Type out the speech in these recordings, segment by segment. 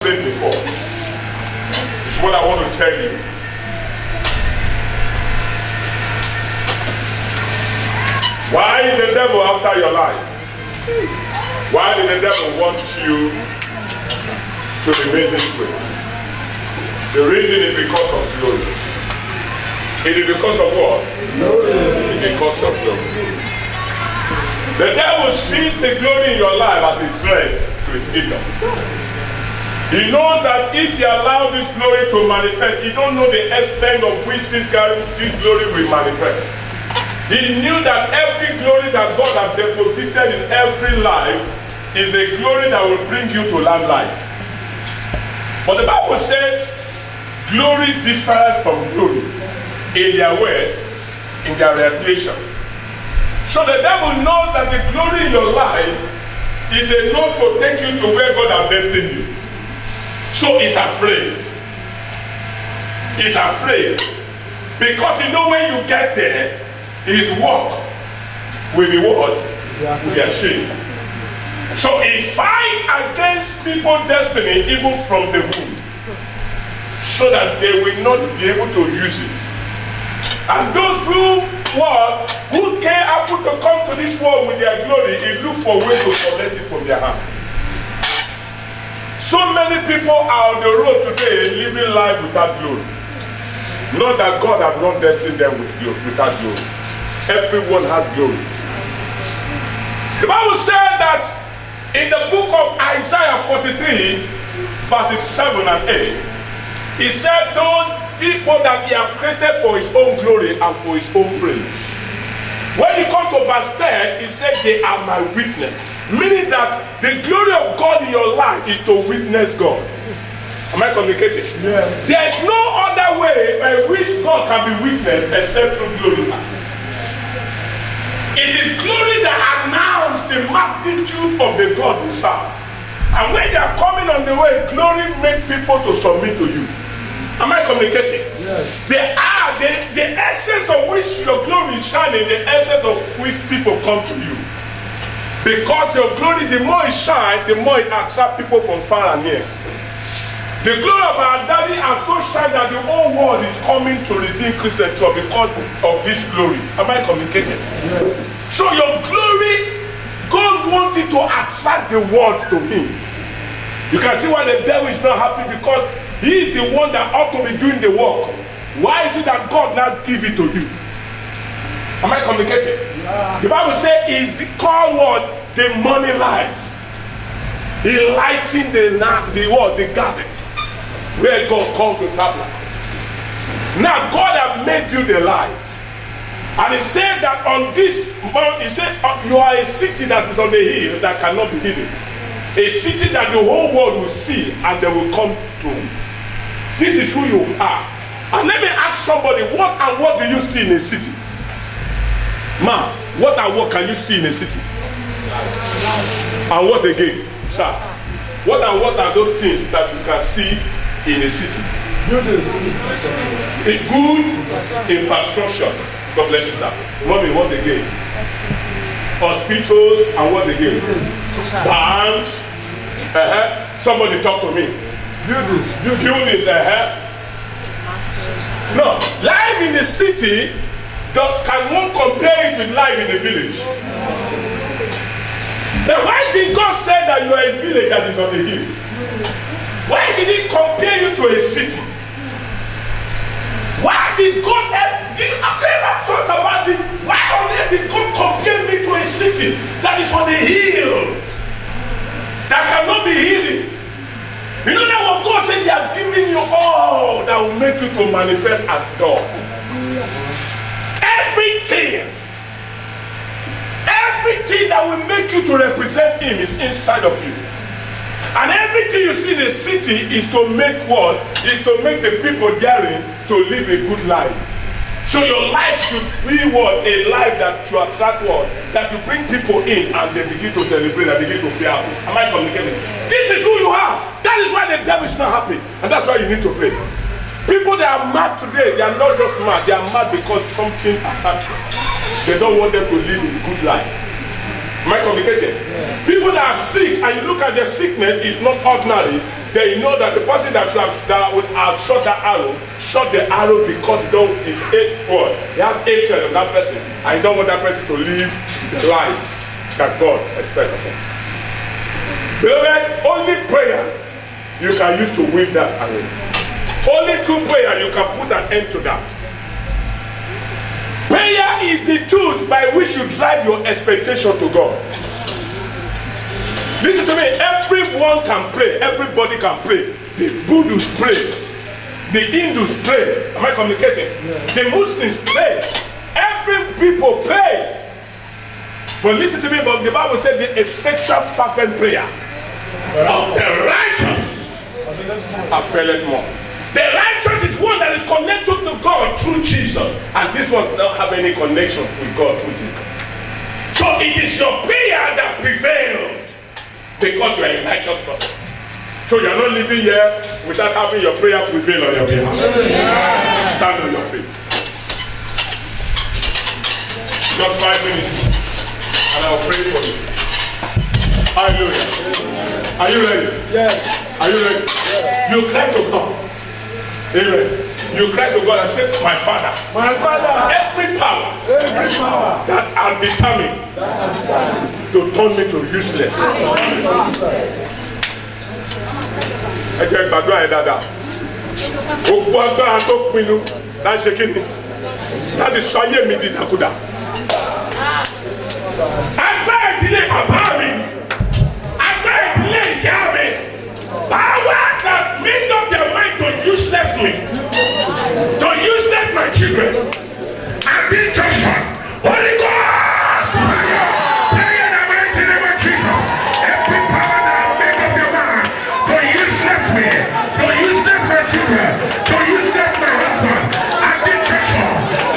said before. It's what I want to tell you. Why is the devil after your life? Why did the devil want you to remain this way? The reason is because of glory. It is because of what? Glory. It is because of glory. The devil sees the glory in your life as a threat to his kingdom. He knows that if you allow this glory to manifest, you don't know the extent of which this glory will manifest. He knew that every glory that God has deposited in every life is a glory that will bring you to limelight. But the Bible said glory differs from glory in their way, in their reputation. So the devil knows that the glory in your life is enough to take you to where God has destined you. So he's afraid. He's afraid. Because you know when you get there, his work will be what? Will be ashamed. So he fights against people's destiny even from the womb, so that they will not be able to use it. And those who came able to come to this world with their glory, he look for ways to collect it from their hand. So many people are on the road today living life without glory. Not that God has not destined them with glory, without glory. Everyone has glory. The Bible said that in the book of Isaiah 43, verses 7 and 8, he said those people that he has created for his own glory and for his own praise. When you come to verse 10, he said they are my witness. Meaning that the glory of God in your life is to witness God. Am I communicating? Yes. There is no other way by which God can be witnessed except through glory. It is glory that announces the magnitude of the God you serve. And when they are coming on the way, glory makes people to submit to you. Am I communicating? Yes. They are the essence of which your glory is shining, the essence of which people come to you. Because your glory, the more it shines, the more it attracts people from far and near. The glory of our daddy has so shine that the whole world is coming to redeem Christian church because of this glory. Am I communicating? Yes. So your glory, God wanted to attract the world to him. You can see why the devil is not happy, because he is the one that ought to be doing the work. Why is it that God now give it to you? Am I communicating? Yeah. The Bible says is called what? The morning light. He lighting the garden where God called the tabernacle. Now God has made you the light. And he said that on this mountain, he said you are a city that is on the hill that cannot be hidden. A city that the whole world will see and they will come to it. This is who you are. And let me ask somebody, what do you see in a city? Man, what and what can you see in a city? And what again, sir? What and what are those things that you can see in a city? A good infrastructure. God bless you, sir. Mommy, what again? Hospitals and what again? Banks. Somebody talk to me. Buildings. No, life in the city cannot compare it with life in the village. Then why did God say that you are a village that is on the hill? Why did he compare you to a city? Why did God never thought about it? Why on earth did God compare me to a city that is on the hill, that cannot be hidden? You know that what God said, he has given you all that will make you to manifest as God. Everything that will make you to represent him is inside of you. And everything you see in the city is to make what? Is to make the people daring to live a good life. So your life should be what? A life that you attract what? That you bring people in and they begin to celebrate and begin to feel happy. Am I communicating? This is who you are. That is why the devil is not happy. And that's why you need to pray. People that are mad today, they are not just mad. They are mad because something attached them. They don't want them to live a good life. Am I communicating? Yes. People that are sick and you look at their sickness is not ordinary. Then you know that the person that would have shot that arrow shot the arrow because his hate for he has hatred of that person and he don't want that person to live the life that God expects of him. Beloved, only prayer you can use to win that arrow. Only through prayer you can put an end to that. Prayer is the tools by which you drive your expectation to God. Listen to me, everyone can pray, everybody can pray. The Buddhists pray, the Hindus pray. Am I communicating? Yeah. The Muslims pray. Every people pray. But listen to me, but the Bible said the effectual fervent prayer of the righteous availeth more. The righteous is one that is connected to God through Jesus, and this one does not have any connection with God through Jesus. So it is your prayer that prevails. Because you are a righteous person. So you are not living here without having your prayer prevail on your behalf. Yeah. Stand on your feet. Just 5 minutes. And I will pray for you. Hallelujah. Are you ready? Yes. Are you ready? Yes. You cry to God. Amen. You cry to God and say, my Father, every power that are determined to turn me to useless. Ẹ jẹ́ gbàdúrà yẹn dáadáa. Gbogbo agbára tó pinnu láti ṣe kíni láti sọ ayé mi di ìdàkudà. Agbára ìdílé bàbá mi, agbára ìdílé ìyá mi, power that made up their mind to useless me. To useless my children. And be Joshua. Holy Ghost! Pray in the mighty name of Jesus. Every power that make up your mind to useless me, to useless my children, to useless my husband. And be Joshua.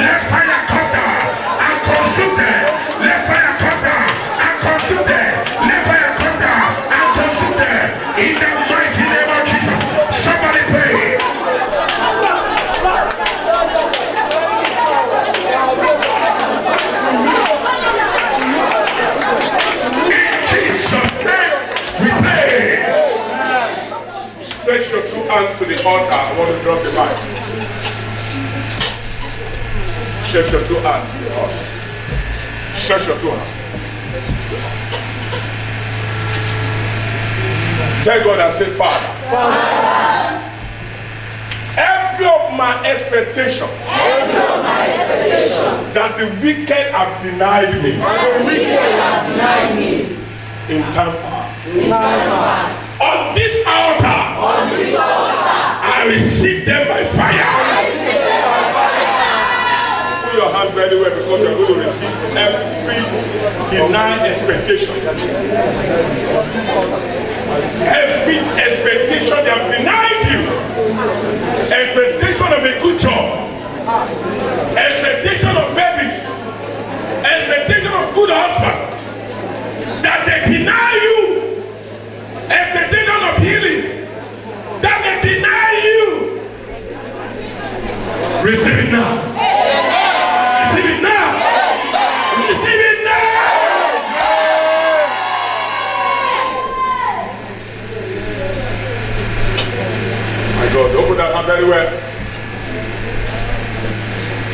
Let fire come down and consume them. Let fire come down and consume them. Let fire come down and consume them. In the mighty name of Jesus. Somebody pray. Stretch your two hands to the altar. I want to drop the mic. Stretch your two hands to the altar. Stretch your two hands. Tell God and say, Father, every of my expectation that the wicked have denied me in time past. On this altar, I receive them by fire. Put your hand very well because you're going to receive every denied expectation. Every expectation they have denied you. Expectation of a good job. Expectation of babies. Expectation of good husband. That they deny you. Expectation of healing that they deny you. Receive it now. Receive it now. Receive it now. My God, open that hand very well.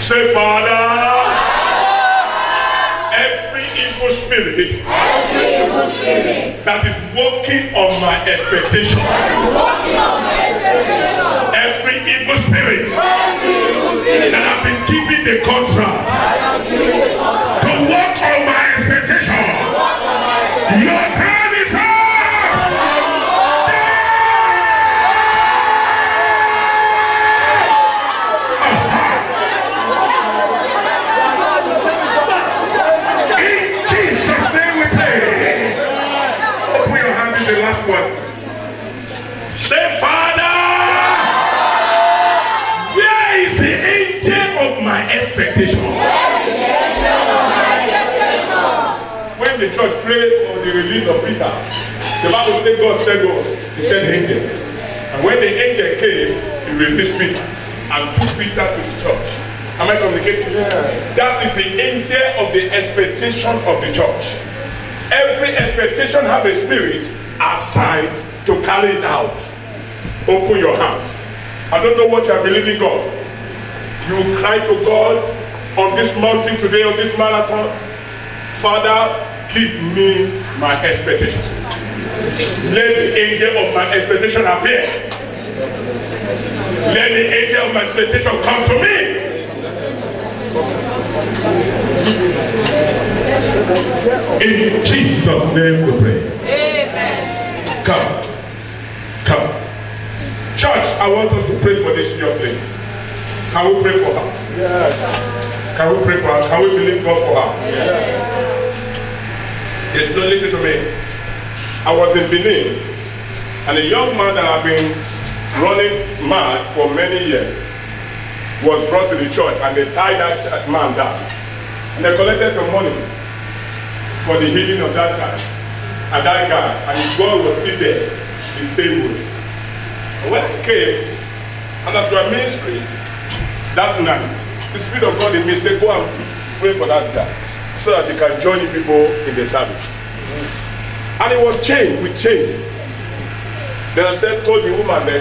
Say, Father, every evil spirit that is working on my expectation. Every evil spirit that have been given the contract to work on my expectation. Your time is up. In Jesus' name we pray. Open your hand in the last one. Say, Father, where is the angel of my expectation? When the church prayed for the release of Peter, the Bible said God said, he sent angel. And when the angel came, he released Peter and took Peter to the church. Am I communicating? Yeah. That is the angel of the expectation of the church. Every expectation have a spirit assigned to carry it out. Open your heart. I don't know what you are believing God. You cry to God on this mountain today, on this marathon. Father, give me my expectations. Let the angel of my expectation appear. Let the angel of my expectation come to me. In Jesus' name we pray. Amen. Come. Church, I want us to pray for this young lady. Can we pray for her? Yes. Can we pray for her? Can we believe God for her? Yes. Yes, no, listen to me. I was in Benin, and a young man that had been running mad for many years was brought to the church, and they tied that man down. And they collected some money for the healing of that child and that guy, and his God was still there the same way. And when I came, and as we were ministering that night, the Spirit of God in me said, go and pray for that guy so that he can join the people in the service. And it was chained with chain. Then I said, told the woman then,